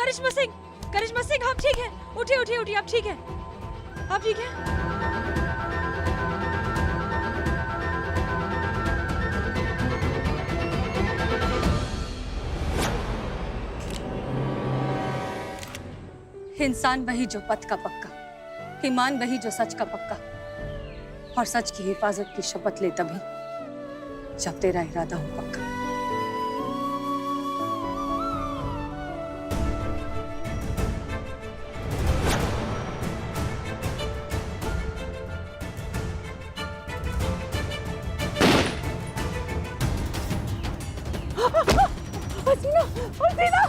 करिश्मा सिंह, करिश्मा सिंह, आप ठीक है? उठिए उठिए उठिए, आप ठीक है? आप ठीक है? इंसान वही जो पथ का पक्का, ईमान वही जो सच का पक्का, और सच की हिफाजत की शपथ ले तभी जब तेरा इरादा हो पक्का। हसीना, हसीना!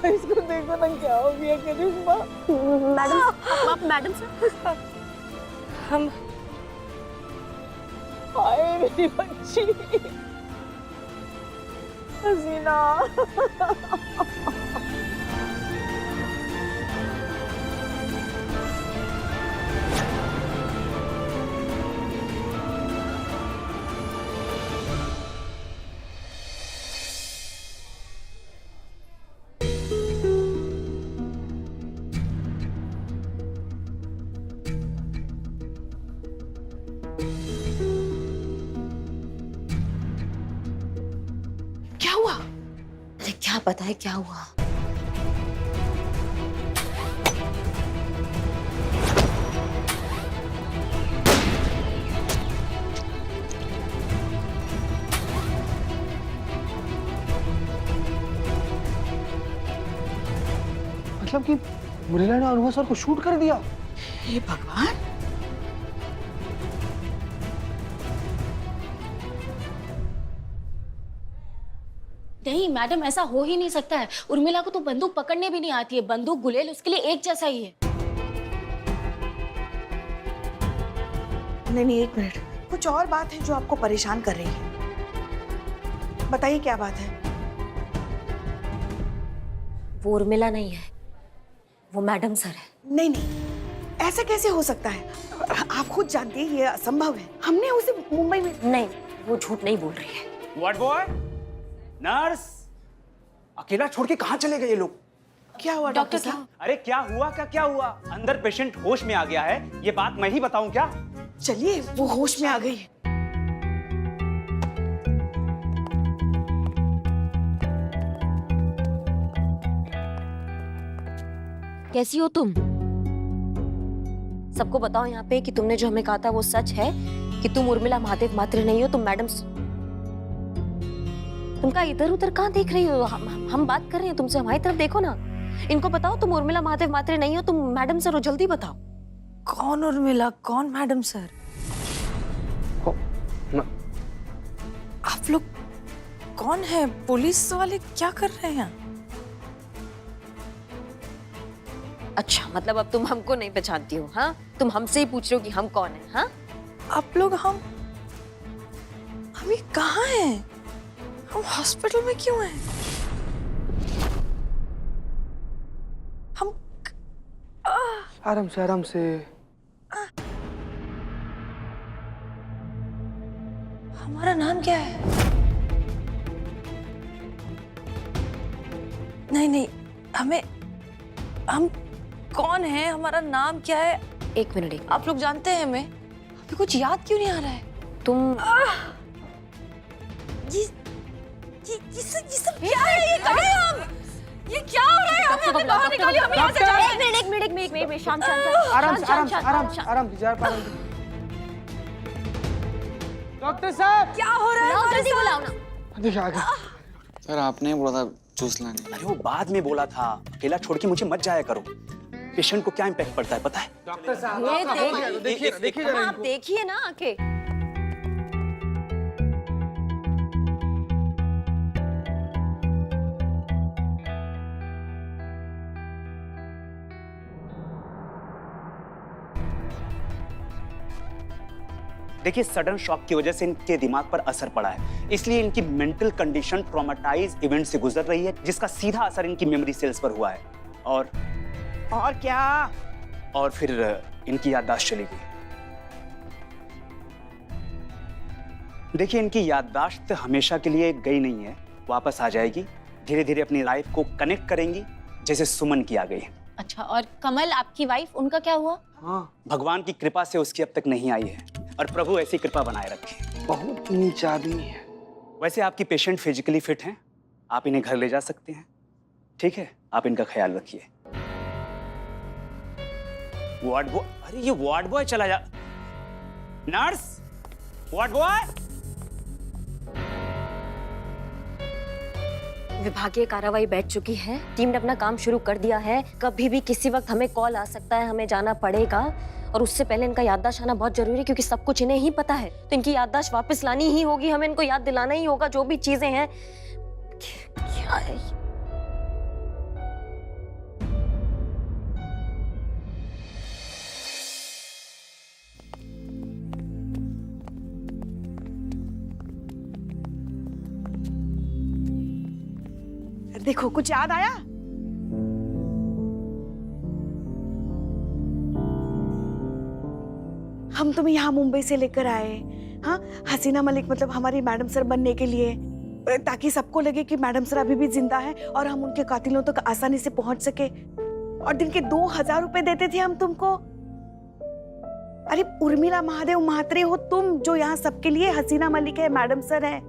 इसको देखो ना क्या हो गया करिश्मा। मैडम, आप मैडम सर? हम हाय मेरी बच्ची हसीना। क्या हुआ? अरे क्या पता है क्या हुआ? मतलब कि मुरलीला ने अनुभव सर को शूट कर दिया? हे भगवान! नहीं मैडम, ऐसा हो ही नहीं सकता है। उर्मिला को तो बंदूक पकड़ने भी नहीं आती है। बंदूक गुलेल उसके लिए एक जैसा ही है। नहीं, एक मिनट, कुछ और बात है जो आपको परेशान कर रही है। बताइए क्या बात है? वो उर्मिला नहीं है, वो मैडम सर है। नहीं नहीं, ऐसा कैसे हो सकता है? आप खुद जानती हैं ये असंभव है। हमने उसे मुंबई में। नहीं, वो झूठ नहीं बोल रही है। What boy? नर्स, अकेला छोड़ के कहाँ चले गए ये लोग? क्या हुआ डॉक्टर साहब? अरे क्या हुआ क्या हुआ? अंदर पेशेंट होश में आ गया है, ये बात मैं ही बताऊं क्या? चलिए, वो होश में आ गई है। कैसी हो तुम? सबको बताओ यहाँ पे कि तुमने जो हमें कहा था वो सच है, कि तुम उर्मिला महादेव मात्रे नहीं हो, तुम मैडम। तुम क्या इधर उधर कहाँ देख रही हो? हम बात कर रहे हैं तुमसे, हमारी तरफ देखो ना। इनको बताओ तुम उर्मिला महादेव मात्रे नहीं हो, तुम मैडम सर हो, जल्दी बताओ। कौन उर्मिला, कौन मैडम सर? आप लोग कौन है? पुलिस वाले क्या कर रहे हैं? अच्छा, मतलब अब तुम हमको नहीं पहचानती हो? हाँ, तुम हमसे ही पूछ रहे हो कि हम कौन है? हाँ, आप लोग हम ये कहाँ हैं? हम हॉस्पिटल में क्यों हैं? हम आराम से आराम से। हमारा नाम क्या है? नहीं नहीं, हम कौन है? हमारा नाम क्या है? एक मिनट। आप लोग जानते हैं हमें? अभी कुछ याद क्यों नहीं आ रहा है? तुम ये सब क्या है? ये कहाँ हैं हम? ये क्या हो रहा है? हमें बाहर निकालिए, हमें यहाँ से जाना है। एक मिनट, शांत आराम से डॉक्टर साहब, क्या हो रहा है? जल्दी बुलाओ ना। देखिए आ गए। सर आपने बोला था जूस लाने। अरे वो बाद में बोला था, अकेला छोड़ के मुझे मत जाया करो। पेशेंट को क्या इम्पैक्ट पड़ता है पता है? डॉक्टर साहब आपका हो गया तो देखिए जरा आप इनको। देखिए ना आके। देखिए, सडन शॉक की वजह से इनके दिमाग पर असर पड़ा है, इसलिए इनकी मेंटल कंडीशन ट्रॉमेटाइज इवेंट से गुजर रही है, जिसका सीधा असर इनकी मेमोरी सेल्स पर हुआ है। और क्या? और फिर इनकी याददाश्त चली गई। देखिए, इनकी याददाश्त हमेशा के लिए गई नहीं है, वापस आ जाएगी। धीरे धीरे अपनी लाइफ को कनेक्ट करेंगी, जैसे सुमन की आ गई। अच्छा, और कमल आपकी वाइफ, उनका क्या हुआ? हाँ, भगवान की कृपा से उसकी अब तक नहीं आई है, और प्रभु ऐसी कृपा बनाए रखे। बहुत नीच आदमी है। वैसे आपकी पेशेंट फिजिकली फिट हैं, आप इन्हें घर ले जा सकते हैं। ठीक है, आप इनका ख्याल रखिए। वार्ड बॉय, अरे ये वार्ड बॉय चला जा। Nurse, ward boy. विभागीय कार्रवाई बैठ चुकी है, टीम ने अपना काम शुरू कर दिया है। कभी भी किसी वक्त हमें कॉल आ सकता है, हमें जाना पड़ेगा, और उससे पहले इनका याददाश्त आना बहुत जरूरी है, क्योंकि सब कुछ इन्हें ही पता है। तो इनकी याददाश्त वापस लानी ही होगी, हमें इनको याद दिलाना ही होगा जो भी चीजें हैं। क्या है? देखो, कुछ याद आया? हम तुम्हें यहाँ मुंबई से लेकर आए, हाँ, हसीना मलिक मतलब हमारी मैडम सर बनने के लिए, ताकि सबको लगे कि मैडम सर अभी भी जिंदा है और हम उनके कातिलों तक आसानी से पहुंच सके। और दिन के 2000 रुपए देते थे हम तुमको। अरे उर्मिला महादेव महात्रे हो तुम, जो यहाँ सबके लिए हसीना मलिक है, मैडम सर है।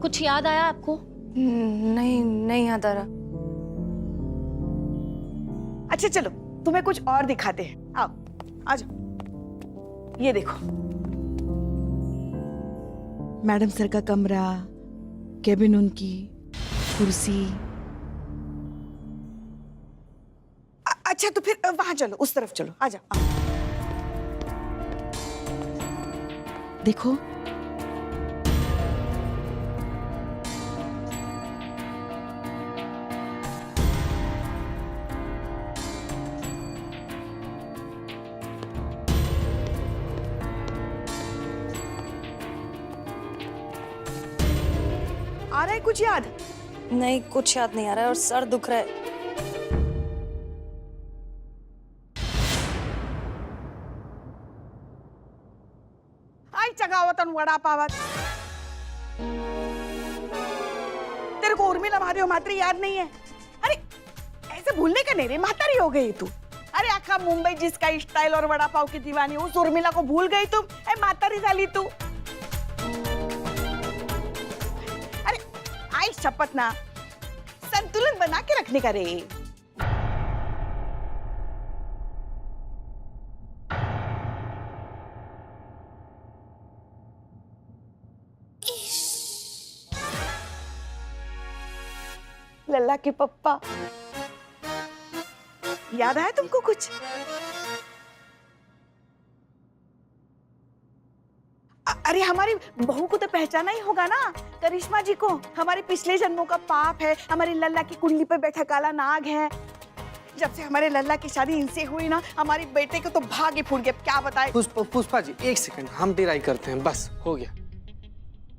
कुछ याद आया आपको? नहीं याद आ रहा। अच्छा चलो, तुम्हें कुछ और दिखाते हैं। आओ, आ जाओ। ये देखो, मैडम सर का कमरा, केबिन उनकी, कुर्सी। अच्छा तो फिर वहां चलो, उस तरफ चलो, आ जाओ। देखो, आ रहा है कुछ याद? नहीं, कुछ याद नहीं आ रहा है और सर दुख रहा है। आई चगावतन वड़ा पावत। तेरे को उर्मिला महादेव मात्री याद नहीं है? अरे ऐसे भूलने का नहीं रे, महतारी हो गई तू। अरे आखा मुंबई जिसका स्टाइल और वड़ा पाव की दीवानी, उस उर्मिला को भूल गई तुम? ए महतारी झाली तू। अरे आई शपथ ना, संतुलन बना के रखने का रे। लल्ला के पप्पा, याद आया तुमको कुछ? अरे हमारी बहू को तो पहचाना ही होगा ना, करिश्मा जी को। हमारे पिछले जन्मों का पाप है, हमारी लल्ला की कुंडली पे बैठा काला नाग है। जब से हमारे लल्ला की शादी इनसे हुई ना, हमारे बेटे को तो भाग्य फूट गया। क्या बताए? पुष्पा जी, एक सेकंड, हम ड्राई करते हैं, बस हो गया।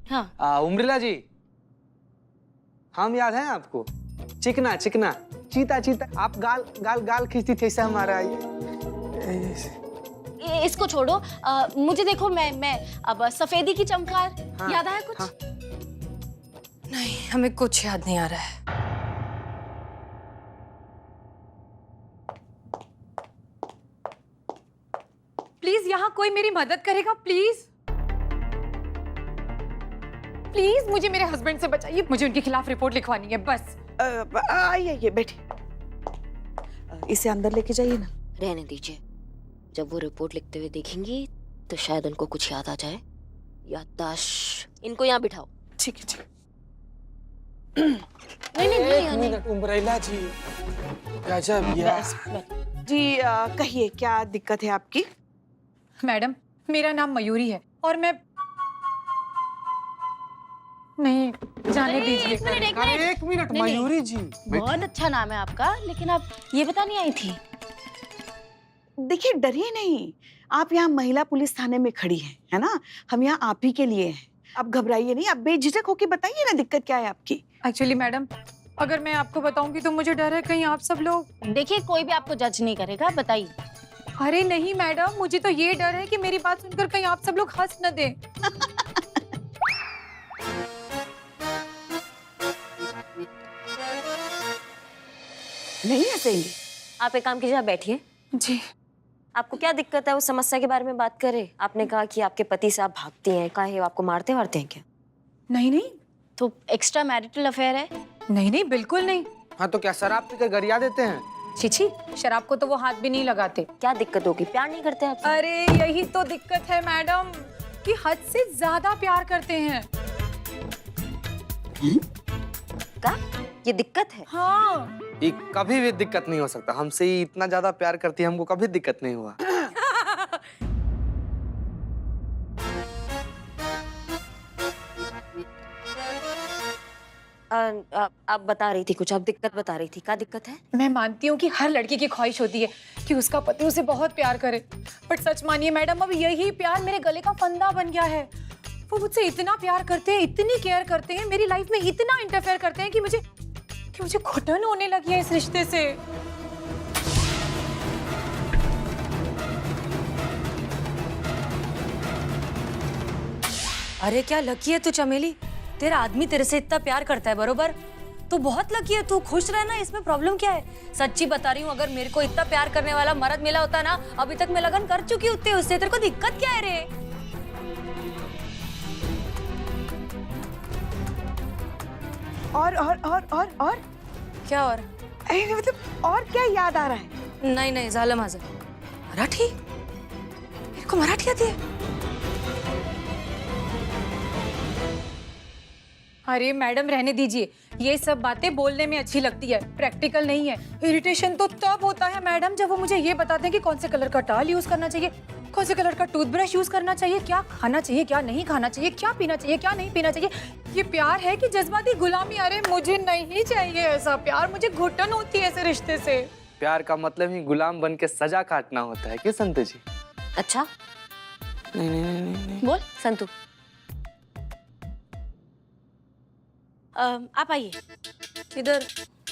हाँ। उर्मिला जी, हम याद हैं आपको? चिकना चिकना, चीता चीता, आप गाल गाल गाल खींचती थी, ऐसा हमारा इसको छोड़ो, मुझे देखो, मैं अब सफेदी की चमकार। हाँ, याद आया कुछ? हाँ। नहीं, हमें कुछ याद नहीं आ रहा है। प्लीज यहाँ कोई मेरी मदद करेगा, प्लीज प्लीज मुझे मेरे हस्बैंड से बचाइए, मुझे उनके खिलाफ रिपोर्ट लिखवानी है बस। आइए बैठिए, इसे अंदर लेके जाइए ना। रहने दीजिए, जब वो रिपोर्ट लिखते हुए देखेंगी तो शायद उनको कुछ याद आ जाए। याददाश्त, इनको यहाँ बिठाओ। ठीक है, ठीक है। नहीं, एक मिनट उर्मिला जी, गजब यार। जी कहिए, क्या दिक्कत है आपकी? मैडम, मेरा नाम मयूरी है और मैं नहीं जाने दीजिए। एक मिनट मयूरी जी, बहुत अच्छा नाम है आपका, लेकिन आप ये बताने आई थी? देखिए डरिए नहीं, आप यहाँ महिला पुलिस थाने में खड़ी हैं, है ना? हम यहाँ आप ही के लिए हैं। आप घबराइए नहीं, आप बेझिझक होके बताइए ना दिक्कत क्या है आपकी। एक्चुअली मैडम, अगर मैं आपको बताऊंगी तो मुझे डर है कहीं आप सब लोग। देखिए कोई भी आपको जज नहीं करेगा, बताइए। अरे नहीं मैडम, मुझे तो ये डर है कि मेरी बात सुनकर कहीं आप सब लोग हंस न दें। नहीं हंसेंगे। आप एक काम कीजिए, आप बैठिए। जी। आपको क्या दिक्कत है? उस समस्या के बारे में बात करें। आपने कहा कि आपके पति से आप भागती हैं, काहे आपको मारते वारते हैं क्या? नहीं नहीं तो एक्स्ट्रा मैरिटल अफेयर है? नहीं नहीं, बिल्कुल नहीं। हाँ तो क्या शराब पीकर गरिया देते हैं? छिछी, शराब को तो वो हाथ भी नहीं लगाते। क्या दिक्कत होगी? प्यार नहीं करते आप? अरे यही तो दिक्कत है मैडम, कि हद से ज्यादा प्यार करते हैं। क्या ये दिक्कत है? हाँ। ये कभी भी दिक्कत नहीं हो सकता। हमसे ये इतना ज्यादा प्यार करती है, हमको कभी दिक्कत नहीं हुआ। आप बता रही थी कुछ, आप दिक्कत बता रही थी। क्या दिक्कत है? मैं मानती हूँ कि हर लड़की की ख्वाहिश होती है कि उसका पति उसे बहुत प्यार करे, बट सच मानिए मैडम, अब यही प्यार मेरे गले का फंदा बन गया है। वो मुझसे इतना प्यार करते हैं, इतनी केयर करते हैं, मेरी लाइफ में इतना इंटरफेयर करते हैं कि मुझे घुटन होने लगी है इस रिश्ते से। अरे क्या लकी है तू चमेली, तेरा आदमी तेरे से इतना प्यार करता है, बरोबर? तू बहुत लकी है, तू खुश रहना, इसमें प्रॉब्लम क्या है? सच्ची बता रही हूँ, अगर मेरे को इतना प्यार करने वाला मर्द मिला होता ना, अभी तक मैं लगन कर चुकी होती उससे। तेरे को दिक्कत क्या है रे? और क्या और? मतलब और क्या याद आ रहा है? नहीं नहीं, झालं माझं। मराठी? मेरे को मराठी आती है? अरे मैडम रहने दीजिए, ये सब बातें बोलने में अच्छी लगती है, प्रैक्टिकल नहीं है। इरिटेशन तो तब होता है मैडम जब वो मुझे ये बताते हैं कि कौन से कलर का टाल यूज करना चाहिए, कौन से कलर का टूथब्रश यूज करना चाहिए, क्या खाना चाहिए, क्या नहीं खाना चाहिए, क्या पीना चाहिए, क्या नहीं पीना चाहिए। ये प्यार है कि जज्बाती गुलामी? अरे मुझे नहीं चाहिए ऐसा प्यार, मुझे घुटन होती है ऐसे रिश्ते से। प्यार का मतलब ही गुलाम बन के सजा काटना होता है, क्या संतु जी? अच्छा नहीं नहीं नहीं नहीं, नहीं। बोल संतु। आप आइए, इधर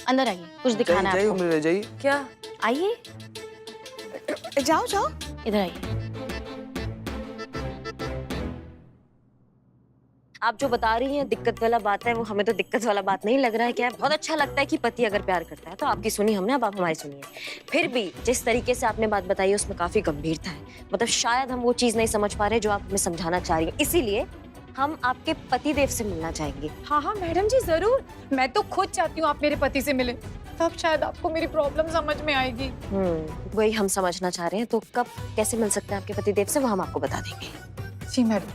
अंदर आइए, कुछ दिखाना है जाइए आपको। उम्र जाइए। क्या? आइए, जाओ जाओ। इधर आइए। आप जो बता रही हैं दिक्कत वाला बात है, वो हमें तो दिक्कत वाला बात नहीं लग रहा है। क्या है, बहुत अच्छा लगता है कि पति अगर प्यार करता है तो। आपकी सुनी हमने, अब आप हमारी सुनिए। फिर भी जिस तरीके से आपने बात बताई है उसमें काफी गंभीरता है। मतलब शायद हम वो चीज नहीं समझ पा रहे जो आप हमें समझाना चाह रही हैं, इसीलिए हम आपके पति देव से मिलना चाहेंगे। हाँ हाँ मैडम जी जरूर, मैं तो खुद चाहती हूँ आप मेरे पति से मिले, तब शायद आपको मेरी प्रॉब्लम समझ में आएगी। वही हम समझना चाह रहे हैं। तो कब कैसे मिल सकते हैं आपके पति देव से, वो हम आपको बता देंगे। जी मैडम,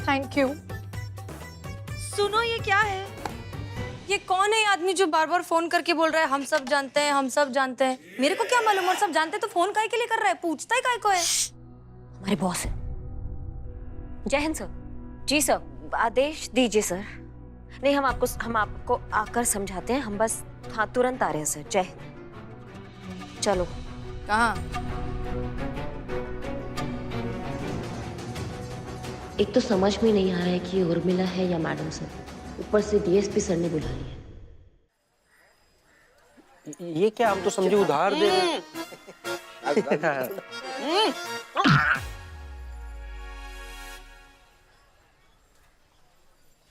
थैंक यू। सुनो, ये क्या है? ये कौन है ये आदमी जो बार बार फोन करके बोल रहा है हम सब जानते हैं, हम सब जानते हैं? मेरे को क्या मालूम, और सब जानते हैं तो फोन काहे के लिए कर रहा है? पूछता है काहे को है? हमारे बॉस है। जय हिंद सर। जी सर, आदेश दीजिए सर। नहीं, हम आपको आकर समझाते हैं। हम बस हाँ तुरंत आ रहे हैं सर। जय हिंद। चलो। कहाँ? एक तो समझ में नहीं आ रहा है कि ये उर्मिला है या मैडम सर, ऊपर से डीएसपी सर ने बुला लिया। ये क्या, हम तो समझे उधार दे रहे हैं।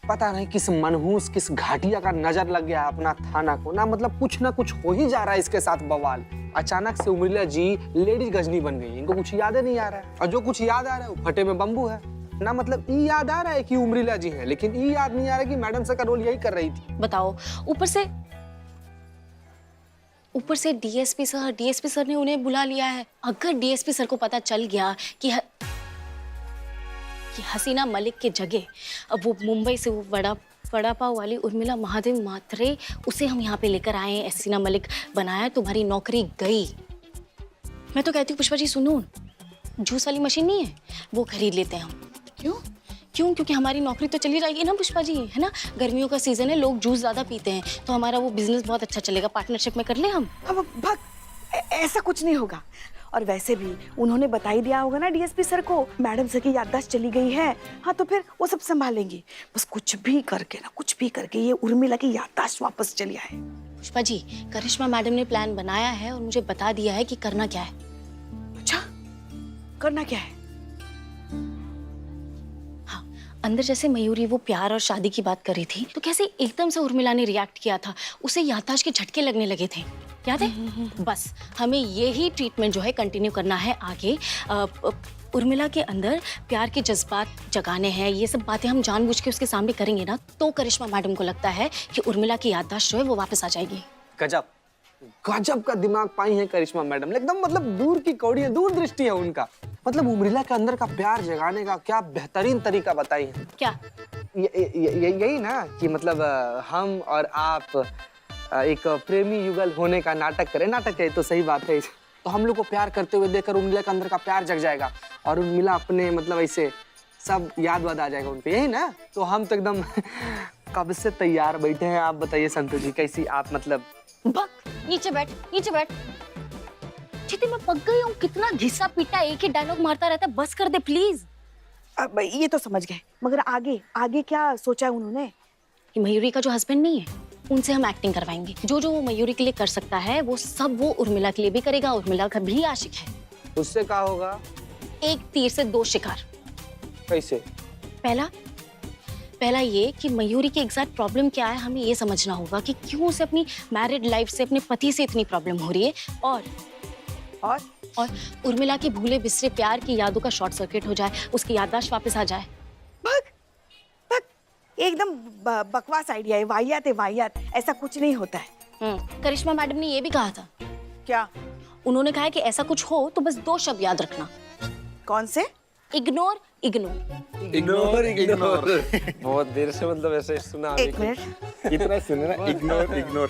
पता नहीं किस मनहूस, किस घाटिया का नजर लग गया है अपना थाना को ना। मतलब कुछ ना कुछ हो ही जा रहा है इसके साथ बवाल। अचानक से उर्मिला जी लेडीज गजनी बन गई, इनको कुछ याद नहीं आ रहा है, और जो कुछ याद आ रहा है वो फटे में बम्बू है ना। मतलब ये याद आ रहा है कि उर्मिला जी हैं, लेकिन ये याद नहीं आ रहा कि मैडम सर का रोल यही कर रही थी। बताओ, ऊपर से डीएसपी सर ने उन्हें बुला लिया है। अगर डीएसपी सर को पता चल गया कि हसीना मलिक के जगह अब वो मुंबई से वो वड़ा पाव वाली उर्मिला महादेव मात्रे, उसे हम यहाँ पे लेकर आए हैं, हसीना मलिक बनाया, तुम्हारी नौकरी गई। मैं तो कहती हूँ पुष्पा जी सुनो, जूस वाली मशीन नहीं है, वो खरीद लेते हैं हम। क्यों? क्योंकि हमारी नौकरी तो चली जाएगी ना पुष्पा जी, है ना? गर्मियों का सीजन है, लोग जूस ज्यादा पीते हैं, तो हमारा वो बिजनेस बहुत अच्छा चलेगा। पार्टनरशिप में कर ले हम। अब भाग, ऐसा कुछ नहीं होगा। और वैसे भी उन्होंने बता ही दिया होगा ना डीएसपी सर को, मैडम सर की याददाश्त चली गई है। हाँ तो फिर वो सब संभालेंगी। बस कुछ भी करके ये उर्मिला की याददाश्त वापस चली आए। पुष्पा जी, करिश्मा मैडम ने प्लान बनाया है और मुझे बता दिया है कि करना क्या है। अच्छा, करना क्या है? हाँ, अंदर जैसे मयूरी वो प्यार और शादी की बात कर रही थी, तो कैसे एकदम से उर्मिला ने रिएक्ट किया था, उसे याददाश्त के झटके लगने लगे थे, याद है? बस हमें यही ट्रीटमेंट जो है कंटिन्यू करना है आगे। उर्मिला के अंदर प्यार के जज्बात जगाने हैं, ये सब बातें हम जानबूझ के उसके सामने करेंगे ना, तो करिश्मा मैडम को लगता है कि उर्मिला की याददाश्त जो है वो वापस आ जाएगी। गजब गजब का दिमाग पाई है करिश्मा मैडम, एकदम मतलब दूर की कौड़ी है, दूर दृष्टि है उनका। मतलब उर्मिला के अंदर का प्यार जगाने का क्या बेहतरीन तरीका बताई है। क्या? यही ना कि मतलब हम और आप एक प्रेमी युगल होने का नाटक करें। नाटक है तो सही बात है, तो हम लोग को प्यार करते हुए देखकर उर्मिला के अंदर का प्यार जग जाएगा और उर्मिला अपने मतलब ऐसे सब याद आ जाएगा उनपे, यही ना? तो हम तो एकदम कब से तैयार बैठे हैं। आप बताइए संतोष जी, कैसी आप मतलब? नीचे बैठ, नीचे बैठ। चिति मैं पक गई हूँ, कितना घिसा पीटा एक ही डायलॉग मारता रहता है, बस कर दे प्लीज। अब ये तो समझ गए, मगर आगे क्या सोचा है उन्होंने? कि मयूरी का जो हस्बैंड नहीं है, उनसे हम एक्टिंग करवाएंगे। जो वो मयूरी के लिए कर सकता है वो सब वो उर्मिला के लिए भी करेगा। उर्मिला का भी आशिक है। उससे क्या होगा? एक तीर से दो शिकार। कैसे? पहला ये कि मयूरी की एग्जैक्ट प्रॉब्लम क्या है, हमें ये समझना होगा कि क्यों उसे अपनी मैरिड लाइफ से, अपने पति से इतनी प्रॉब्लम हो रही है, और उर्मिला के भूले बिसरे प्यार की यादों का शॉर्ट सर्किट हो जाए, उसकी याददाश्त वापस आ जाए। एकदम बकवास आइडिया है, वाहियात। ऐसा कुछ नहीं होता है। करिश्मा मैडम ने ये भी कहा था। क्या? उन्होंने कहा कि ऐसा कुछ हो तो बस 2 शब्द याद रखना। कौन से? इग्नोर। बहुत देर से मतलब ऐसे सुना। एक मिनट, इतना सुने ना, इग्नोर।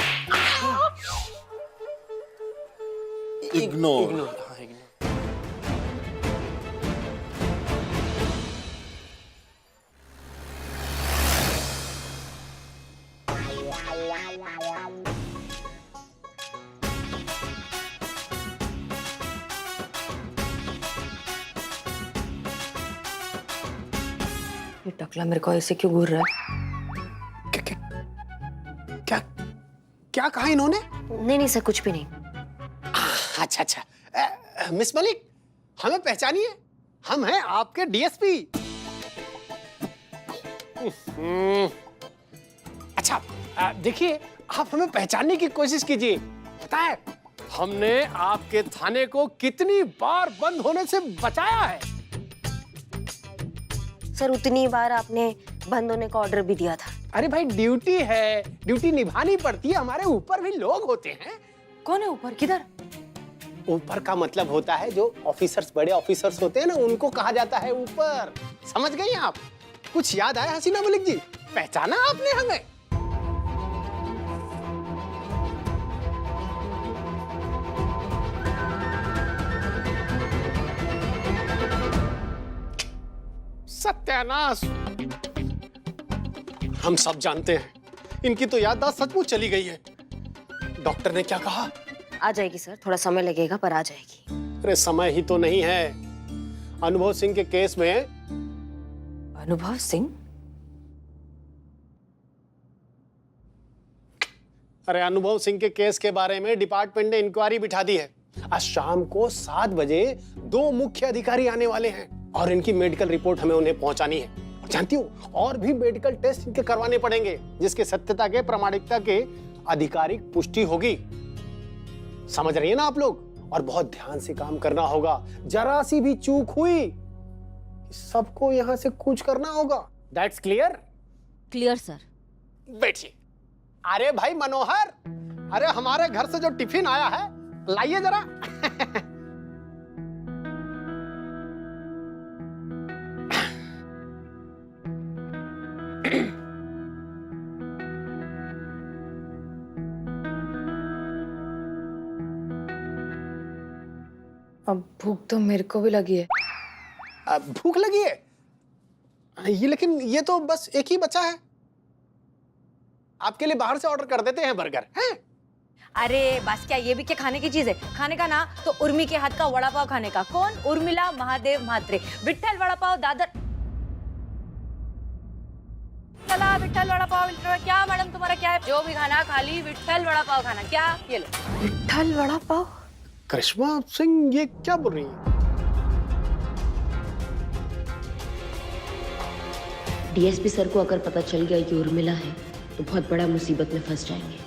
ये टकला मेरे को ऐसे क्यों घूर रहा है? क्या कहा इन्होंने? नहीं सर, कुछ भी नहीं। अच्छा। मिस मलिक, हमें पहचानिए, हम हैं आपके डीएसपी। अच्छा, देखिए, आप हमें पहचानने की कोशिश कीजिए। पता है हमने आपके थाने को कितनी बार बंद होने से बचाया है। सर उतनी बार आपने बंद होने का ऑर्डर भी दिया था। अरे भाई, ड्यूटी है, ड्यूटी निभानी पड़ती है। हमारे ऊपर भी लोग होते हैं। कौन है ऊपर? किधर? ऊपर का मतलब होता है जो ऑफिसर्स, बड़े ऑफिसर्स होते हैं ना, उनको कहा जाता है ऊपर। समझ गई आप? कुछ याद आया हसीना मलिक जी? पहचाना आपने हमें? सत्यानाश! हम सब जानते हैं, इनकी तो याददाश्त सचमुच चली गई है। डॉक्टर ने क्या कहा? आ जाएगी सर, थोड़ा समय लगेगा पर आ जाएगी। अरे समय ही तो नहीं है। अनुभव सिंह के केस में। अनुभव सिंह? अरे अनुभव सिंह के केस के बारे में डिपार्टमेंट ने इंक्वायरी बिठा दी है। आज शाम को 7 बजे 2 मुख्य अधिकारी आने वाले हैं और इनकी मेडिकल रिपोर्ट हमें उन्हें पहुंचानी है। जानती हूँ, और भी मेडिकल टेस्ट इनके करवाने पड़ेंगे, जिसके सत्यता के, प्रामाणिकता के आधिकारिक पुष्टि होगी। समझ रही है ना आप लोग? और बहुत ध्यान से काम करना होगा। जरा सी भी चूक हुई, सबको यहाँ से कूच करना होगा। That's clear? Clear sir. बैठिए। अरे भाई मनोहर, अरे हमारे घर से जो टिफिन आया है लाइए जरा। अब भूख तो मेरे को भी लगी है। अब भूख लगी है ये, लेकिन ये तो बस एक ही बचा है। आपके लिए बाहर से ऑर्डर कर देते हैं बर्गर, हैं? अरे बस क्या, ये भी क्या खाने की चीज है? खाने का ना तो उर्मी के हाथ का वड़ा पाव खाने का। कौन? उर्मिला महादेव म्हात्रे, विठ्ठल वड़ा पाव, दादर। चला विठ्ठल वड़ा पाव, क्या मैडम तुम्हारा क्या है? जो भी खाना खाली विठ्ठल वड़ा पाव खाना। क्या? ये लो विठ्ठल वड़ा पाव। करिश्मा सिंह ये क्या बोल रही है? डीएसपी सर को अगर पता चल गया कि उर्मिला है तो बहुत बड़ा मुसीबत में फंस जाएंगे।